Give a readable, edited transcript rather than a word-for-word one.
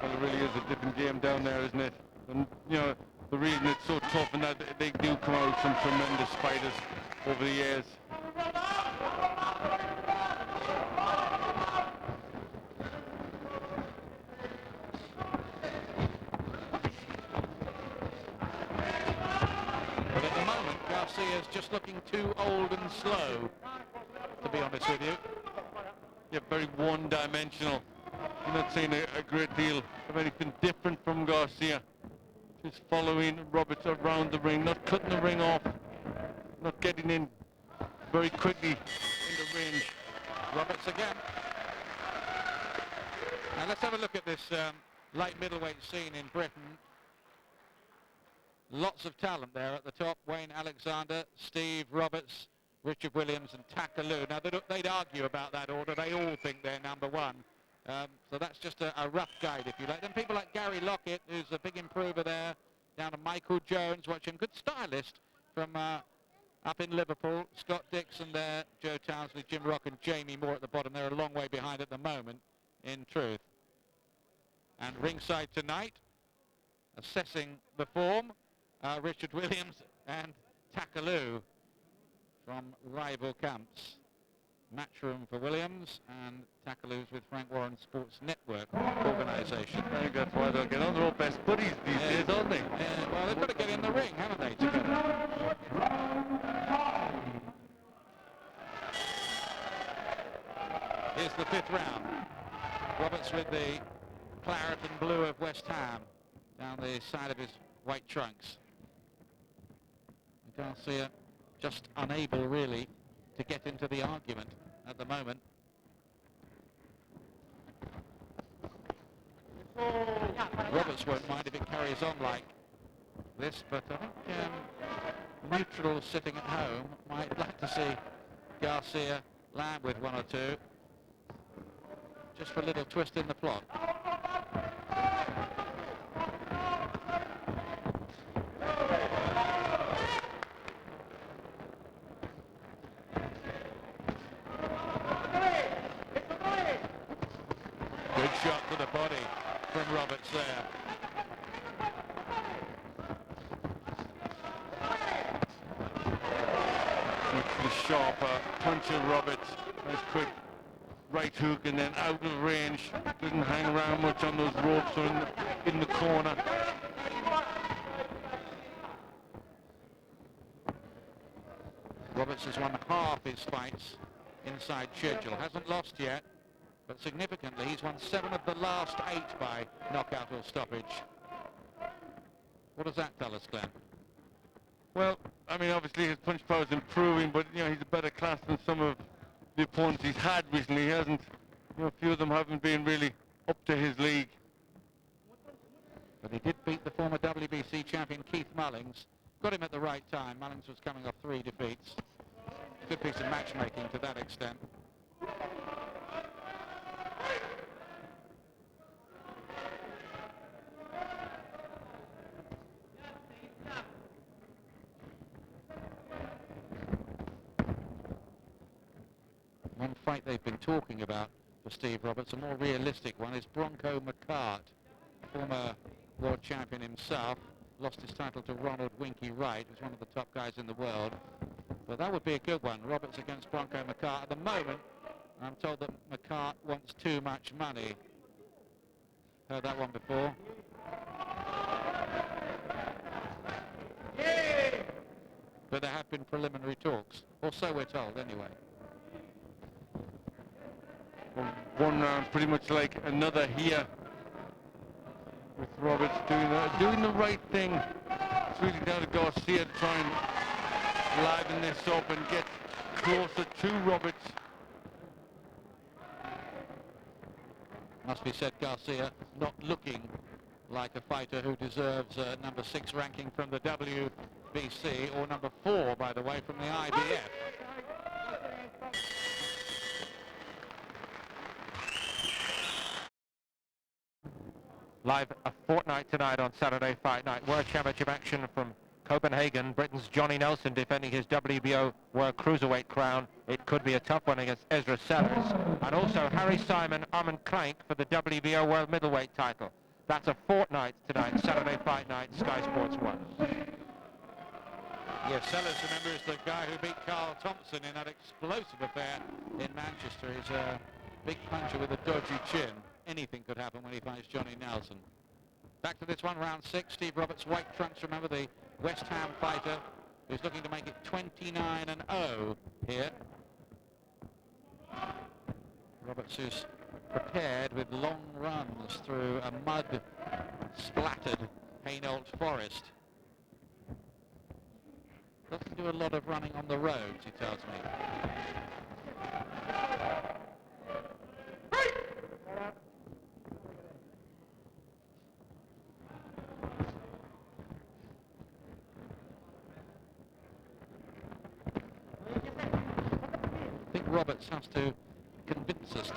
Well, it really is a different game down there, isn't it? And, you know, the reason it's so tough and that they do come out some tremendous fighters over the years. But at the moment, Garcia's just looking too old and slow, to be honest with you. Yeah, very one-dimensional. You're not seeing a great deal of anything different from Garcia. Just following Roberts around the ring, not cutting the ring off, not getting in very quickly into range. Roberts again. Now let's have a look at this light middleweight scene in Britain. Lots of talent there at the top. Wayne Alexander, Steve Roberts, Richard Williams and Takaloo. Now they'd argue about that order. They all think they're number one. So that's just a rough guide, if you like. Then people like Gary Lockett, who's a big improver there, down to Michael Jones, watch him. Good stylist from up in Liverpool. Scott Dixon there, Joe Townsley, Jim Rock and Jamie Moore at the bottom. They're a long way behind at the moment, in truth. And ringside tonight, assessing the form, Richard Williams and Takaloo from rival camps. Matchroom for Williams and Takaloo's with Frank Warren Sports Network organisation. I think that's why they'll get on. They're all best buddies these days, aren't they? Well, they've got to get in the ring, haven't they, together? Here's the fifth round. Roberts with the claret and blue of West Ham down the side of his white trunks. Garcia just unable, really, to get into the argument at the moment. Roberts won't mind if it carries on like this, but I think neutral sitting at home might like to see Garcia land with one or two, just for a little twist in the plot. Good shot to the body from Roberts there. The sharper punch of Roberts. Nice quick right hook and then out of range. Doesn't hang around much on those ropes or in the corner. Roberts has won half his fights inside schedule. Hasn't lost yet, but significantly he's won 7 of the last 8 by knockout or stoppage. What does that tell us, Glenn? Well, I mean, obviously his punch power is improving, but, you know, he's a better class than some of the opponents he's had recently. He hasn't, you know, a few of them haven't been really up to his league. But he did beat the former WBC champion Keith Mullings. Got him at the right time. Mullings was coming off 3 defeats. Good piece of matchmaking to that extent. One fight they've been talking about for Steve Roberts, a more realistic one, is Bronco McCart, former world champion himself. Lost his title to Ronald Winky Wright, who's one of the top guys in the world. But that would be a good one, Roberts against Bronco McCart. At the moment, I'm told that McCart wants too much money. Heard that one before. But there have been preliminary talks, or so we're told anyway. Well, one round pretty much like another here, with Roberts doing the right thing. It's really down to Garcia to try and liven this up and get closer to Roberts. Must be said, Garcia not looking like a fighter who deserves a number 6 ranking from the WBC, or number 4, by the way, from the IBF. Live a fortnight tonight on Saturday Fight Night. World Championship action from Copenhagen. Britain's Johnny Nelson defending his WBO World Cruiserweight crown. It could be a tough one against Ezra Sellers. And also Harry Simon, Armand Krank for the WBO World Middleweight title. That's a fortnight tonight, Saturday Fight Night, Sky Sports 1. Yes, Sellers, remember, is the guy who beat Carl Thompson in that explosive affair in Manchester. He's a big puncher with a dodgy chin. Anything could happen when he fights Johnny Nelson. Back to this one, round 6. Steve Roberts, white trunks, remember, the West Ham fighter who's looking to make it 29-0 here. Roberts is prepared with long runs through a mud-splattered Hainault forest. Doesn't do a lot of running on the roads, he tells me. I think Roberts has to convince us